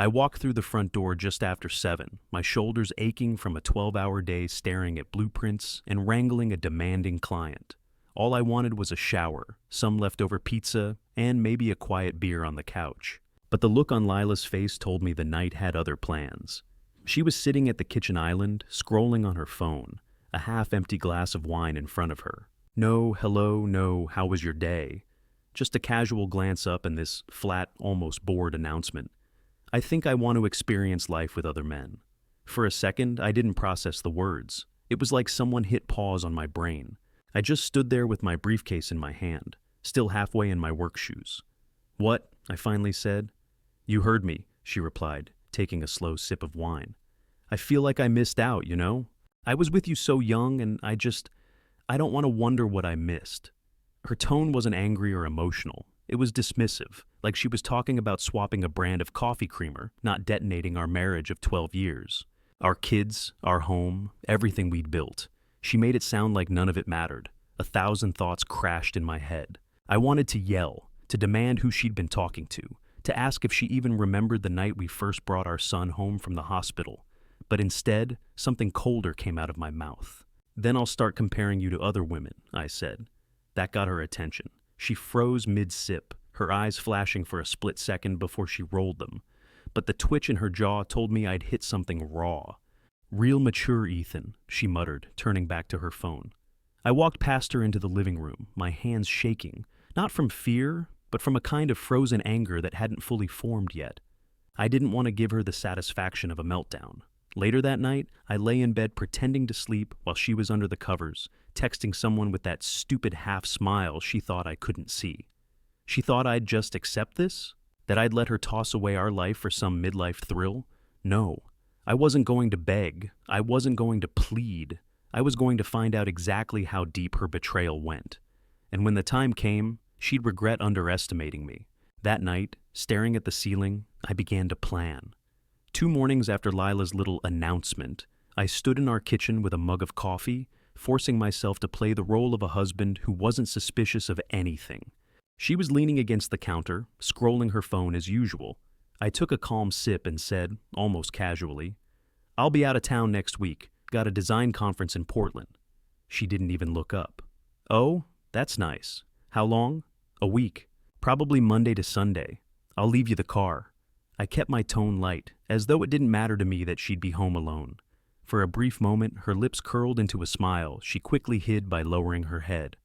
I walked through the front door just after 7, my shoulders aching from a 12-hour day staring at blueprints and wrangling a demanding client. All I wanted was a shower, some leftover pizza, and maybe a quiet beer on the couch. But the look on Lila's face told me the night had other plans. She was sitting at the kitchen island, scrolling on her phone, a half-empty glass of wine in front of her. No hello, no how was your day? Just a casual glance up and this flat, almost bored announcement. I think I want to experience life with other men. For a second, I didn't process the words. It was like someone hit pause on my brain. I just stood there with my briefcase in my hand, still halfway in my work shoes. "What?" I finally said. "You heard me," she replied, taking a slow sip of wine. "I feel like I missed out, you know? I was with you so young and I don't want to wonder what I missed." Her tone wasn't angry or emotional. It was dismissive, like she was talking about swapping a brand of coffee creamer, not detonating our marriage of 12 years. Our kids, our home, everything we'd built. She made it sound like none of it mattered. 1,000 thoughts crashed in my head. I wanted to yell, to demand who she'd been talking to ask if she even remembered the night we first brought our son home from the hospital. But instead, something colder came out of my mouth. "Then I'll start comparing you to other women," I said. That got her attention. She froze mid-sip, her eyes flashing for a split second before she rolled them. But the twitch in her jaw told me I'd hit something raw. "Real mature, Ethan," she muttered, turning back to her phone. I walked past her into the living room, my hands shaking, not from fear, but from a kind of frozen anger that hadn't fully formed yet. I didn't want to give her the satisfaction of a meltdown. Later that night, I lay in bed pretending to sleep while she was under the covers, texting someone with that stupid half-smile she thought I couldn't see. She thought I'd just accept this? That I'd let her toss away our life for some midlife thrill? No. I wasn't going to beg. I wasn't going to plead. I was going to find out exactly how deep her betrayal went. And when the time came, she'd regret underestimating me. That night, staring at the ceiling, I began to plan. 2 mornings after Lila's little announcement, I stood in our kitchen with a mug of coffee, forcing myself to play the role of a husband who wasn't suspicious of anything. She was leaning against the counter, scrolling her phone as usual. I took a calm sip and said, almost casually, "I'll be out of town next week. Got a design conference in Portland." She didn't even look up. "Oh, that's nice. How long?" "A week. Probably Monday to Sunday. I'll leave you the car." I kept my tone light, as though it didn't matter to me that she'd be home alone. For a brief moment, her lips curled into a smile she quickly hid by lowering her head.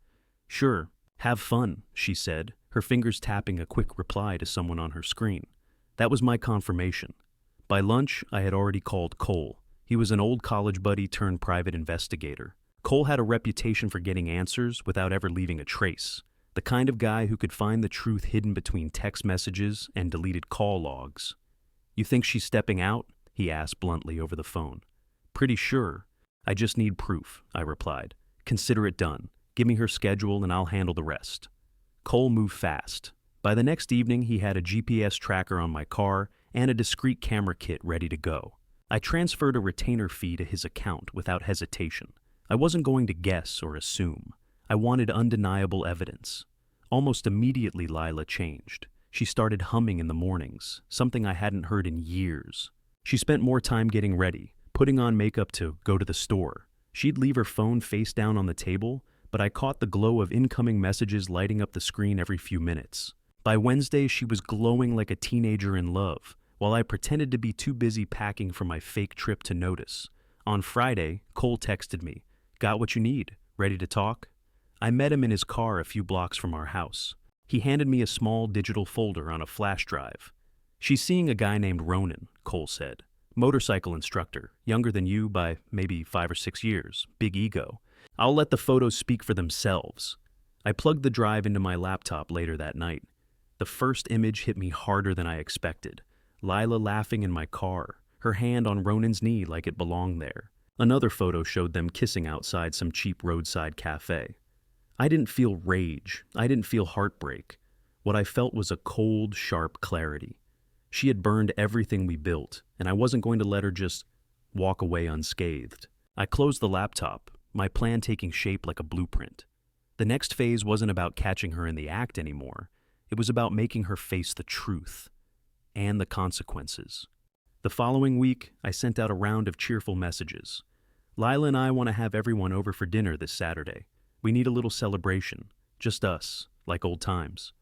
"Sure, have fun," she said, her fingers tapping a quick reply to someone on her screen. That was my confirmation. By lunch, I had already called Cole. He was an old college buddy turned private investigator. Cole had a reputation for getting answers without ever leaving a trace. The kind of guy who could find the truth hidden between text messages and deleted call logs. "You think she's stepping out?" he asked bluntly over the phone. "Pretty sure. I just need proof," I replied. "Consider it done. Give me her schedule and I'll handle the rest." Cole moved fast. By the next evening, he had a GPS tracker on my car and a discreet camera kit ready to go. I transferred a retainer fee to his account without hesitation. I wasn't going to guess or assume. I wanted undeniable evidence. Almost immediately, Lila changed. She started humming in the mornings, something I hadn't heard in years. She spent more time getting ready, putting on makeup to go to the store. She'd leave her phone face down on the table, but I caught the glow of incoming messages lighting up the screen every few minutes. By Wednesday, she was glowing like a teenager in love, while I pretended to be too busy packing for my fake trip to notice. On Friday, Cole texted me, "Got what you need? Ready to talk?" I met him in his car a few blocks from our house. He handed me a small digital folder on a flash drive. "She's seeing a guy named Ronan," Cole said. "Motorcycle instructor, younger than you by maybe 5 or 6 years, big ego. I'll let the photos speak for themselves." I plugged the drive into my laptop later that night. The first image hit me harder than I expected. Lila laughing in my car, her hand on Ronan's knee like it belonged there. Another photo showed them kissing outside some cheap roadside cafe. I didn't feel rage. I didn't feel heartbreak. What I felt was a cold, sharp clarity. She had burned everything we built, and I wasn't going to let her just walk away unscathed. I closed the laptop, my plan taking shape like a blueprint. The next phase wasn't about catching her in the act anymore. It was about making her face the truth. and the consequences. The following week, I sent out a round of cheerful messages. Lila and I want to have everyone over for dinner this Saturday. We need a little celebration. Just us, like old times.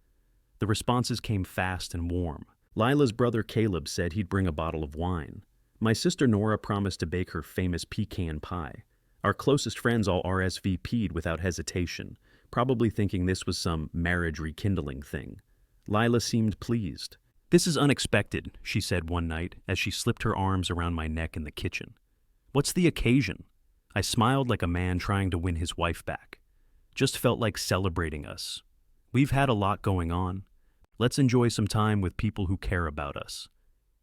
The responses came fast and warm. Lila's brother Caleb said he'd bring a bottle of wine. My sister Nora promised to bake her famous pecan pie. Our closest friends all RSVP'd without hesitation, probably thinking this was some marriage rekindling thing. Lila seemed pleased. "This is unexpected," she said one night as she slipped her arms around my neck in the kitchen. "What's the occasion?" I smiled like a man trying to win his wife back. Just felt like celebrating us. We've had a lot going on. Let's enjoy some time with people who care about us.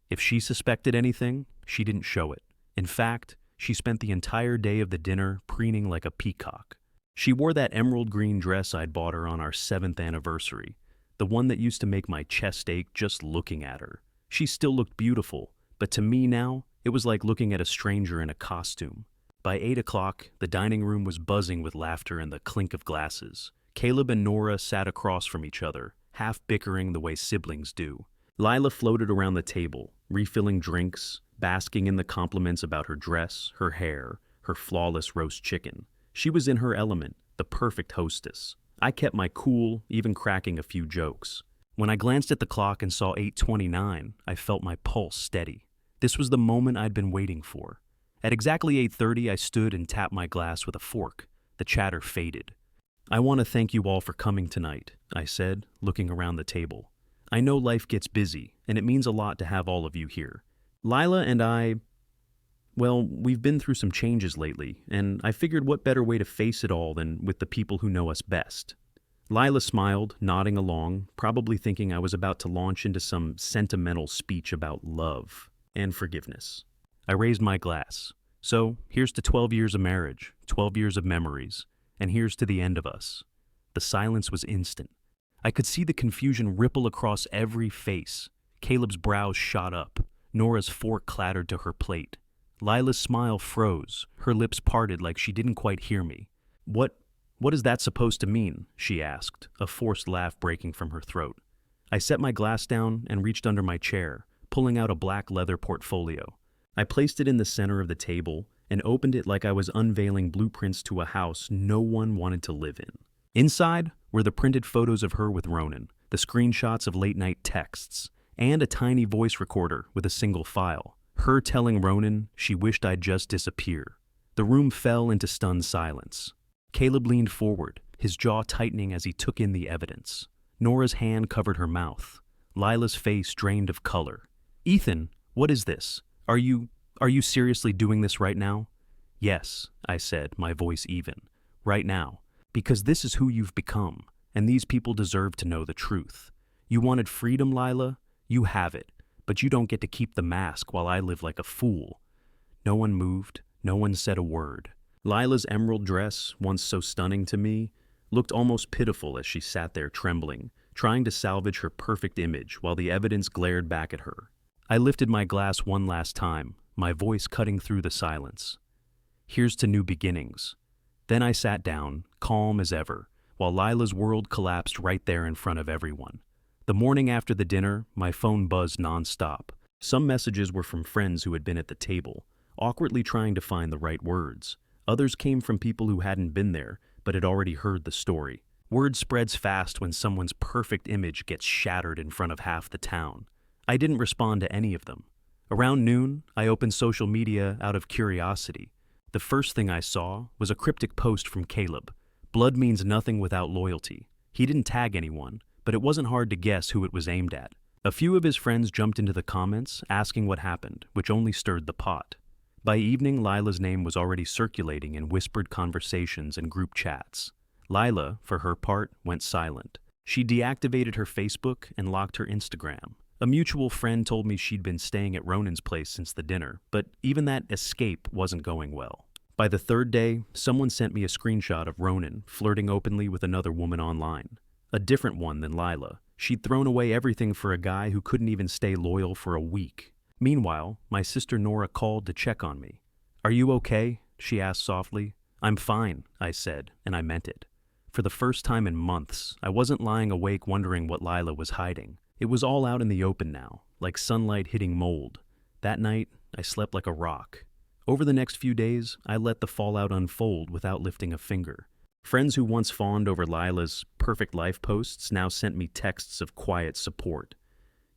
If she suspected anything, she didn't show it. In fact, she spent the entire day of the dinner preening like a peacock. She wore that emerald green dress I'd bought her on our 7th anniversary, the one that used to make my chest ache just looking at her. She still looked beautiful, but to me now, it was like looking at a stranger in a costume. By 8 o'clock, the dining room was buzzing with laughter and the clink of glasses. Caleb and Nora sat across from each other, half bickering the way siblings do. Lila floated around the table, refilling drinks, basking in the compliments about her dress, her hair, her flawless roast chicken. She was in her element, the perfect hostess. I kept my cool, even cracking a few jokes. When I glanced at the clock and saw 8:29, I felt my pulse steady. This was the moment I'd been waiting for. At exactly 8:30, I stood and tapped my glass with a fork. The chatter faded. "I want to thank you all for coming tonight," I said, looking around the table. "I know life gets busy, and it means a lot to have all of you here. Lila and I, well, we've been through some changes lately, and I figured what better way to face it all than with the people who know us best." Lila smiled, nodding along, probably thinking I was about to launch into some sentimental speech about love and forgiveness. I raised my glass. "So, here's to 12 years of marriage, 12 years of memories, and here's to the end of us." The silence was instant. I could see the confusion ripple across every face. Caleb's brows shot up. Nora's fork clattered to her plate. Lila's smile froze. Her lips parted like she didn't quite hear me. What is that supposed to mean?" she asked, a forced laugh breaking from her throat. I set my glass down and reached under my chair, pulling out a black leather portfolio. I placed it in the center of the table and opened it like I was unveiling blueprints to a house no one wanted to live in. Inside were the printed photos of her with Ronan, the screenshots of late-night texts, and a tiny voice recorder with a single file. Her telling Ronan she wished I'd just disappear. The room fell into stunned silence. Caleb leaned forward, his jaw tightening as he took in the evidence. Nora's hand covered her mouth. Lila's face drained of color. "Ethan, what is this? Are you seriously doing this right now?" "Yes," I said, my voice even. "Right now. Because this is who you've become, and these people deserve to know the truth. You wanted freedom, Lila? You have it, but you don't get to keep the mask while I live like a fool." No one moved, no one said a word. Lila's emerald dress, once so stunning to me, looked almost pitiful as she sat there trembling, trying to salvage her perfect image while the evidence glared back at her. I lifted my glass one last time, my voice cutting through the silence. "Here's to new beginnings." Then I sat down, calm as ever, while Lila's world collapsed right there in front of everyone. The morning after the dinner, my phone buzzed nonstop. Some messages were from friends who had been at the table, awkwardly trying to find the right words. Others came from people who hadn't been there, but had already heard the story. Word spreads fast when someone's perfect image gets shattered in front of half the town. I didn't respond to any of them. Around noon, I opened social media out of curiosity. The first thing I saw was a cryptic post from Caleb. Blood means nothing without loyalty. He didn't tag anyone, but it wasn't hard to guess who it was aimed at. A few of his friends jumped into the comments, asking what happened, which only stirred the pot. By evening, Lila's name was already circulating in whispered conversations and group chats. Lila, for her part, went silent. She deactivated her Facebook and locked her Instagram. A mutual friend told me she'd been staying at Ronan's place since the dinner, but even that escape wasn't going well. By the third day, someone sent me a screenshot of Ronan flirting openly with another woman online. A different one than Lila. She'd thrown away everything for a guy who couldn't even stay loyal for a week. Meanwhile, my sister Nora called to check on me. "Are you okay?" she asked softly. "I'm fine," I said, and I meant it. For the first time in months, I wasn't lying awake wondering what Lila was hiding. It was all out in the open now, like sunlight hitting mold. That night, I slept like a rock. Over the next few days, I let the fallout unfold without lifting a finger. Friends who once fawned over Lila's perfect life posts now sent me texts of quiet support.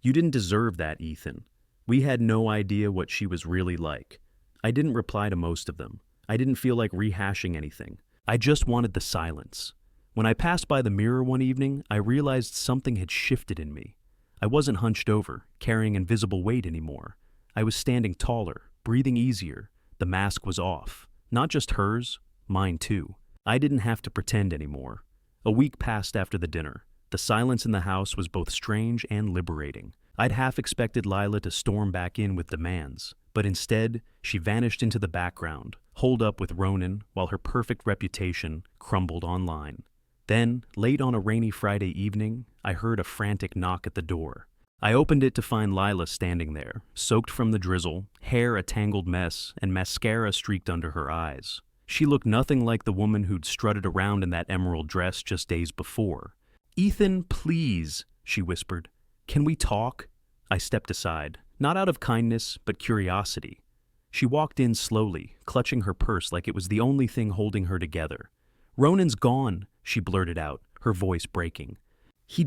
"You didn't deserve that, Ethan. We had no idea what she was really like." I didn't reply to most of them. I didn't feel like rehashing anything. I just wanted the silence. When I passed by the mirror one evening, I realized something had shifted in me. I wasn't hunched over, carrying invisible weight anymore. I was standing taller, breathing easier. The mask was off. Not just hers, mine too. I didn't have to pretend anymore. A week passed after the dinner. The silence in the house was both strange and liberating. I'd half expected Lila to storm back in with demands, but instead, she vanished into the background, holed up with Ronan while her perfect reputation crumbled online. Then, late on a rainy Friday evening, I heard a frantic knock at the door. I opened it to find Lila standing there, soaked from the drizzle, hair a tangled mess, and mascara streaked under her eyes. She looked nothing like the woman who'd strutted around in that emerald dress just days before. "Ethan, please," she whispered. "Can we talk?" I stepped aside, not out of kindness, but curiosity. She walked in slowly, clutching her purse like it was the only thing holding her together. "Ronan's gone," she blurted out, her voice breaking. He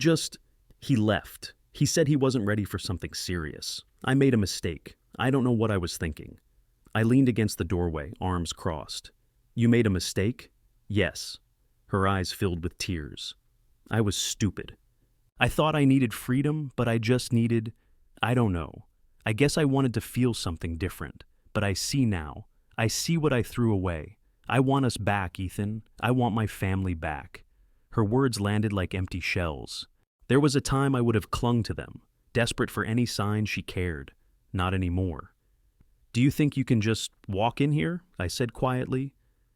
left. He said he wasn't ready for something serious. I made a mistake. I don't know what I was thinking." I leaned against the doorway, arms crossed. "You made a mistake?" "Yes." Her eyes filled with tears. "I was stupid. I thought I needed freedom, but I just needed, I don't know. I guess I wanted to feel something different. But I see now. I see what I threw away. I want us back, Ethan. I want my family back." Her words landed like empty shells. There was a time I would have clung to them, desperate for any sign she cared. Not anymore. "Do you think you can just walk in here?" I said quietly,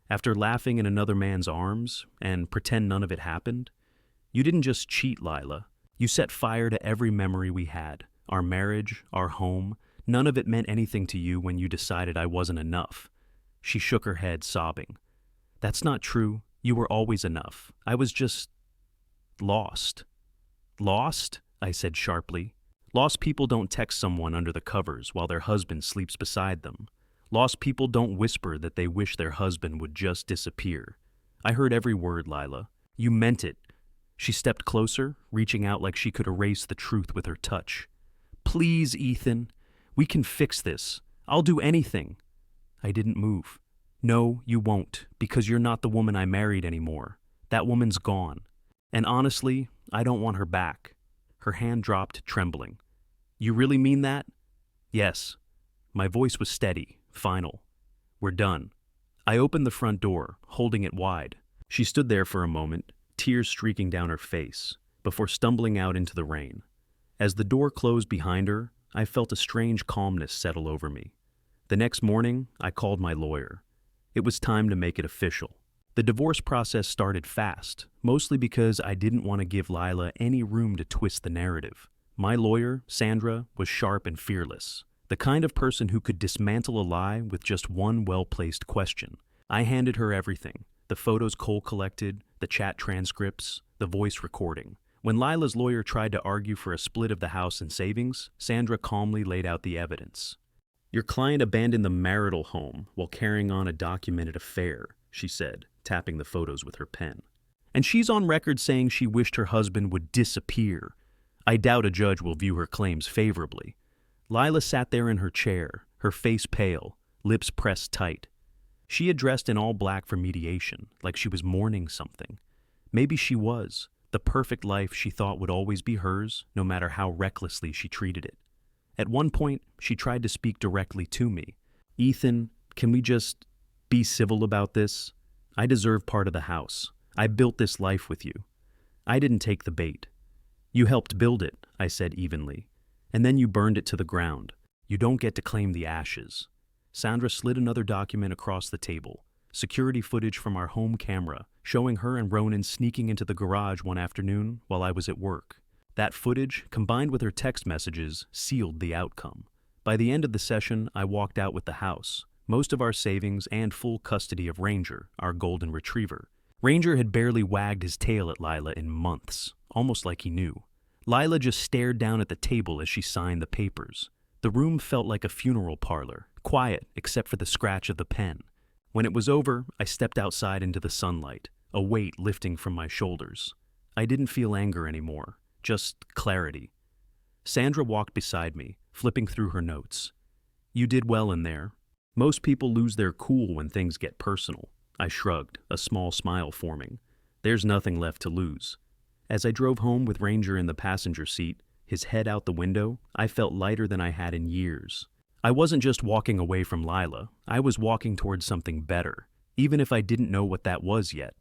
after laughing in another man's arms, and pretend none of it happened. "You didn't just cheat, Lila. You set fire to every memory we had. Our marriage, our home. None of it meant anything to you when you decided I wasn't enough." She shook her head, sobbing. "That's not true. You were always enough. I was just lost." "Lost?" I said sharply. "Lost people don't text someone under the covers while their husband sleeps beside them. Lost people don't whisper that they wish their husband would just disappear." I heard every word, Lila. "You meant it." She stepped closer, reaching out like she could erase the truth with her touch. "Please, Ethan. We can fix this. I'll do anything." I didn't move. "No, you won't, because you're not the woman I married anymore. That woman's gone. And honestly, I don't want her back." Her hand dropped, trembling. "You really mean that?" "Yes." My voice was steady, final. "We're done." I opened the front door, holding it wide. She stood there for a moment, tears streaking down her face, before stumbling out into the rain. As the door closed behind her, I felt a strange calmness settle over me. The next morning, I called my lawyer. It was time to make it official. The divorce process started fast, mostly because I didn't want to give Lila any room to twist the narrative. My lawyer, Sandra, was sharp and fearless, the kind of person who could dismantle a lie with just one well-placed question. I handed her everything: the photos Cole collected, the chat transcripts, the voice recording. When Lila's lawyer tried to argue for a split of the house and savings, Sandra calmly laid out the evidence. "Your client abandoned the marital home while carrying on a documented affair," she said, tapping the photos with her pen. "And she's on record saying she wished her husband would disappear. I doubt a judge will view her claims favorably." Lila sat there in her chair, her face pale, lips pressed tight. She had dressed in all black for mediation, like she was mourning something. Maybe she was, the perfect life she thought would always be hers, no matter how recklessly she treated it. At one point, she tried to speak directly to me. "Ethan, can we just be civil about this? I deserve part of the house. I built this life with you." I didn't take the bait. "You helped build it," I said evenly. "And then you burned it to the ground. You don't get to claim the ashes." Sandra slid another document across the table, security footage from our home camera, showing her and Ronan sneaking into the garage one afternoon while I was at work. That footage, combined with her text messages, sealed the outcome. By the end of the session, I walked out with the house, most of our savings and full custody of Ranger, our golden retriever. Ranger had barely wagged his tail at Lila in months, almost like he knew. Lila just stared down at the table as she signed the papers. The room felt like a funeral parlor, quiet except for the scratch of the pen. When it was over, I stepped outside into the sunlight, a weight lifting from my shoulders. I didn't feel anger anymore, just clarity. Sandra walked beside me, flipping through her notes. "You did well in there. Most people lose their cool when things get personal." I shrugged, a small smile forming. There's nothing left to lose. As I drove home with Ranger in the passenger seat, his head out the window, I felt lighter than I had in years. I wasn't just walking away from Lila, I was walking towards something better, even if I didn't know what that was yet.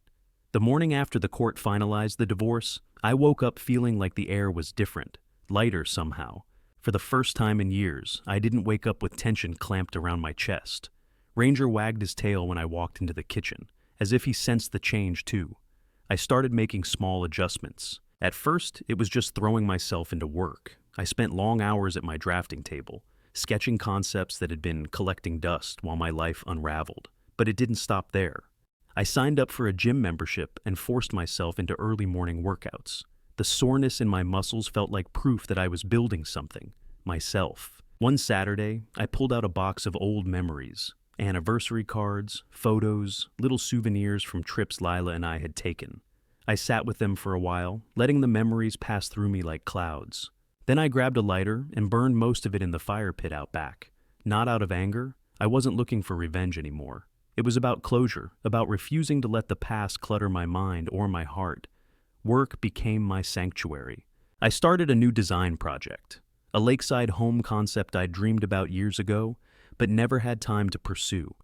The morning after the court finalized the divorce, I woke up feeling like the air was different, lighter somehow. For the first time in years, I didn't wake up with tension clamped around my chest. Ranger wagged his tail when I walked into the kitchen, as if he sensed the change too. I started making small adjustments. At first, it was just throwing myself into work. I spent long hours at my drafting table, sketching concepts that had been collecting dust while my life unraveled. But it didn't stop there. I signed up for a gym membership and forced myself into early morning workouts. The soreness in my muscles felt like proof that I was building something, myself. One Saturday, I pulled out a box of old memories, anniversary cards, photos, little souvenirs from trips Lila and I had taken. I sat with them for a while, letting the memories pass through me like clouds. Then I grabbed a lighter and burned most of it in the fire pit out back. Not out of anger. I wasn't looking for revenge anymore. It was about closure, about refusing to let the past clutter my mind or my heart. Work became my sanctuary. I started a new design project, a lakeside home concept I'd dreamed about years ago, but never had time to pursue.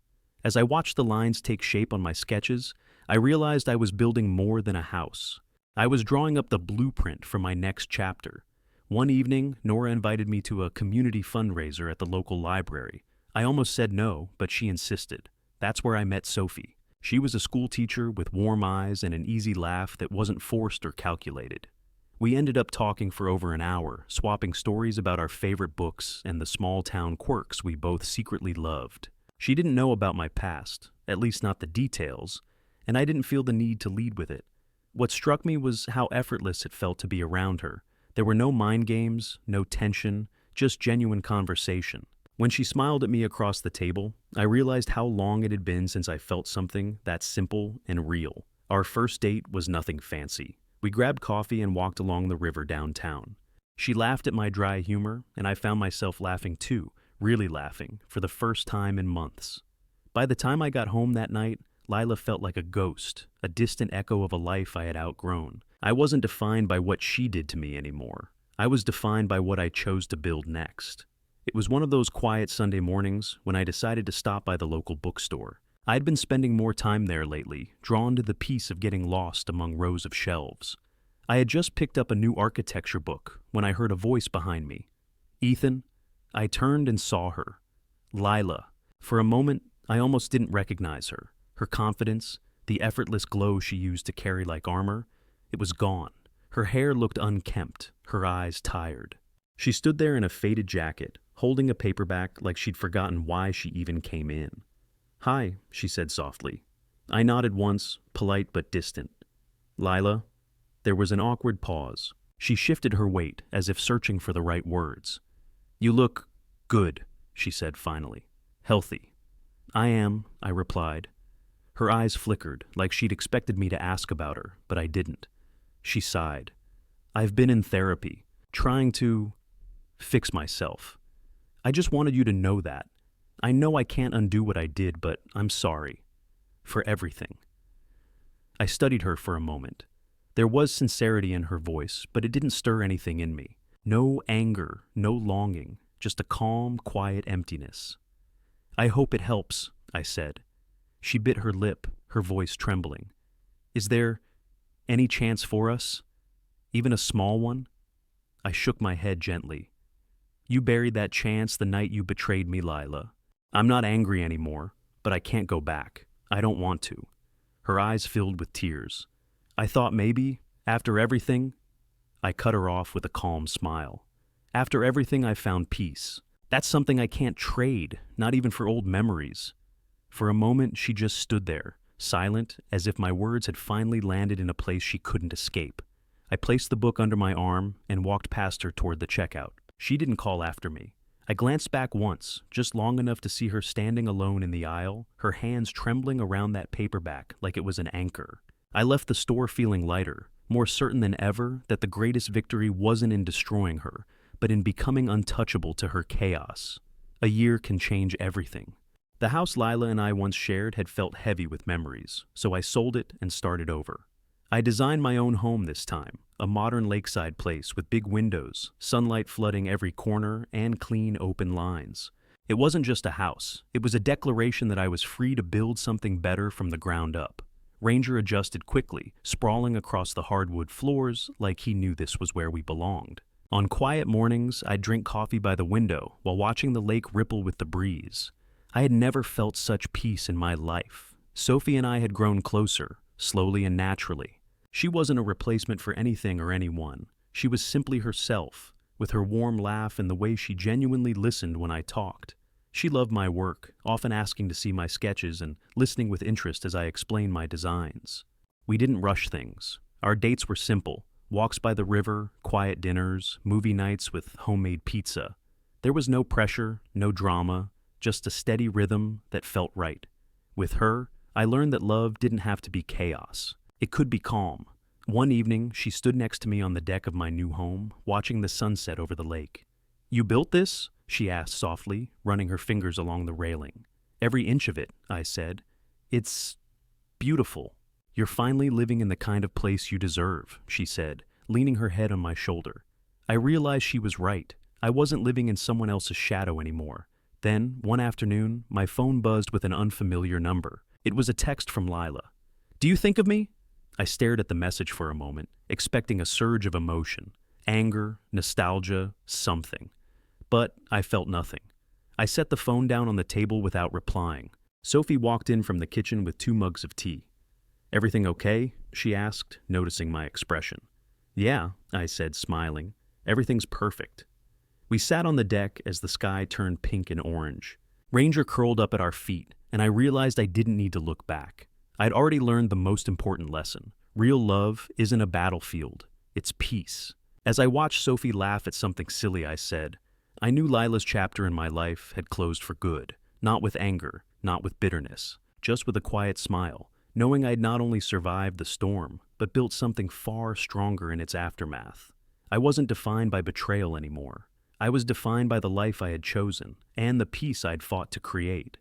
As I watched the lines take shape on my sketches, I realized I was building more than a house. I was drawing up the blueprint for my next chapter. One evening, Nora invited me to a community fundraiser at the local library. I almost said no, but she insisted. That's where I met Sophie. She was a school teacher with warm eyes and an easy laugh that wasn't forced or calculated. We ended up talking for over an hour, swapping stories about our favorite books and the small-town quirks we both secretly loved. She didn't know about my past, at least not the details, and I didn't feel the need to lead with it. What struck me was how effortless it felt to be around her. There were no mind games, no tension, just genuine conversation. When she smiled at me across the table, I realized how long it had been since I felt something that simple and real. Our first date was nothing fancy. We grabbed coffee and walked along the river downtown. She laughed at my dry humor, and I found myself laughing too, really laughing, for the first time in months. By the time I got home that night, Lila felt like a ghost, a distant echo of a life I had outgrown. I wasn't defined by what she did to me anymore. I was defined by what I chose to build next. It was one of those quiet Sunday mornings when I decided to stop by the local bookstore. I'd been spending more time there lately, drawn to the peace of getting lost among rows of shelves. I had just picked up a new architecture book when I heard a voice behind me. "Ethan." I turned and saw her. Lila. For a moment, I almost didn't recognize her. Her confidence, the effortless glow she used to carry like armor, it was gone. Her hair looked unkempt, her eyes tired. She stood there in a faded jacket, holding a paperback like she'd forgotten why she even came in. "Hi," she said softly. I nodded once, polite but distant. "Lila?" There was an awkward pause. She shifted her weight, as if searching for the right words. "You look good," she said finally. "Healthy." "I am," I replied. Her eyes flickered, like she'd expected me to ask about her, but I didn't. She sighed. "I've been in therapy, trying to fix myself. I just wanted you to know that. I know I can't undo what I did, but I'm sorry. For everything." I studied her for a moment. There was sincerity in her voice, but it didn't stir anything in me. No anger, no longing, just a calm, quiet emptiness. "I hope it helps," I said. She bit her lip, her voice trembling. "Is there any chance for us? Even a small one?" I shook my head gently. "You buried that chance the night you betrayed me, Lila. I'm not angry anymore, but I can't go back. I don't want to." Her eyes filled with tears. I thought maybe, after everything... I cut her off with a calm smile. "After everything, I found peace. That's something I can't trade, not even for old memories." For a moment, she just stood there, silent, as if my words had finally landed in a place she couldn't escape. I placed the book under my arm and walked past her toward the checkout. She didn't call after me. I glanced back once, just long enough to see her standing alone in the aisle, her hands trembling around that paperback like it was an anchor. I left the store feeling lighter, more certain than ever that the greatest victory wasn't in destroying her, but in becoming untouchable to her chaos. A year can change everything. The house Lila and I once shared had felt heavy with memories, so I sold it and started over. I designed my own home this time, a modern lakeside place with big windows, sunlight flooding every corner, and clean, open lines. It wasn't just a house, it was a declaration that I was free to build something better from the ground up. Ranger adjusted quickly, sprawling across the hardwood floors like he knew this was where we belonged. On quiet mornings, I'd drink coffee by the window while watching the lake ripple with the breeze. I had never felt such peace in my life. Sophie and I had grown closer, slowly and naturally. She wasn't a replacement for anything or anyone. She was simply herself, with her warm laugh and the way she genuinely listened when I talked. She loved my work, often asking to see my sketches and listening with interest as I explained my designs. We didn't rush things. Our dates were simple: walks by the river, quiet dinners, movie nights with homemade pizza. There was no pressure, no drama, just a steady rhythm that felt right. With her, I learned that love didn't have to be chaos. It could be calm. One evening, she stood next to me on the deck of my new home, watching the sunset over the lake. "You built this?" she asked softly, running her fingers along the railing. "Every inch of it," I said. "It's beautiful." "You're finally living in the kind of place you deserve," she said, leaning her head on my shoulder. I realized she was right. I wasn't living in someone else's shadow anymore. Then, one afternoon, my phone buzzed with an unfamiliar number. It was a text from Lila. "Do you think of me?" I stared at the message for a moment, expecting a surge of emotion. Anger, nostalgia, something. But I felt nothing. I set the phone down on the table without replying. Sophie walked in from the kitchen with 2 mugs of tea. "Everything okay?" she asked, noticing my expression. "Yeah," I said, smiling. "Everything's perfect." We sat on the deck as the sky turned pink and orange. Ranger curled up at our feet, and I realized I didn't need to look back. I'd already learned the most important lesson. Real love isn't a battlefield. It's peace. As I watched Sophie laugh at something silly I said, I knew Lila's chapter in my life had closed for good. Not with anger, not with bitterness, just with a quiet smile, knowing I'd not only survived the storm, but built something far stronger in its aftermath. I wasn't defined by betrayal anymore. I was defined by the life I had chosen, and the peace I'd fought to create.